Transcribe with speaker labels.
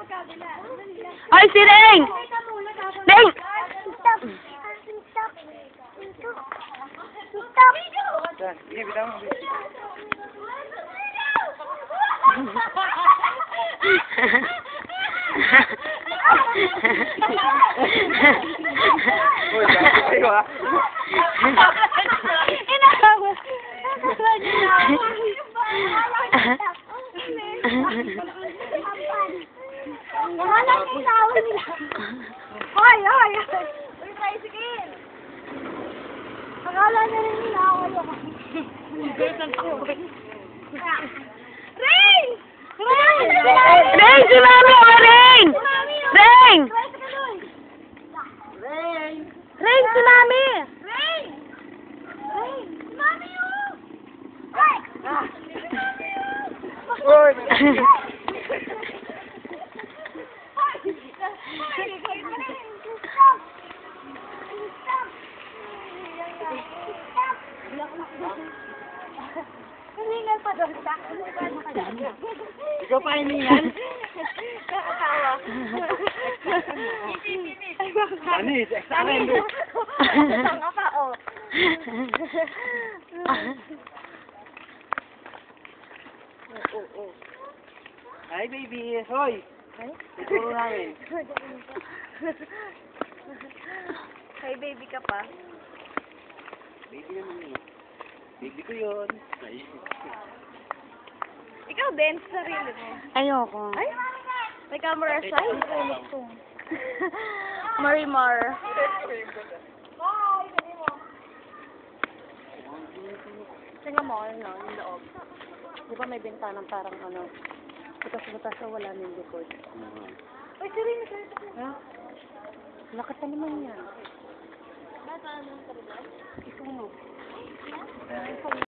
Speaker 1: Ay, si Ring! Ring!
Speaker 2: Stop!
Speaker 3: Sige, bitaw mo. Uy, bakit kayo ah?
Speaker 2: Inakawa. Wala na inaaway nila. Hoy, hoy! Uy, tricycle! Akala na rin inaaway ako. Ring! Ring!
Speaker 1: Ring, si Mami! O, Ring! Ring! Ring, si Mami!
Speaker 2: Ring! Ring! Mami, oh! Ring!
Speaker 3: Uy!
Speaker 2: Hiningal pa doon sa
Speaker 3: Ikaw pa hiningal?
Speaker 2: Kakatawa.
Speaker 3: Ano eh? Sana hindi.
Speaker 2: Tanga pa, oh.
Speaker 3: Hi, baby. Hoy! Siguro namin.
Speaker 2: Hey, baby ka pa.
Speaker 3: Baby naman yun. Baby ko yun. Ay.
Speaker 2: Ikaw din, sa sarili mo.
Speaker 1: Ayoko.
Speaker 2: Ay, may camera side. Marimar.
Speaker 1: Tingnan mo, ano, yung loob. Di ba may bintanang parang ano, butas-butas na wala ng likod.
Speaker 2: Ay, sarili ka.
Speaker 1: Ha? Nakita naman yan.
Speaker 2: Bata, anong sarili?
Speaker 1: Ikaw mo.
Speaker 2: Ikaw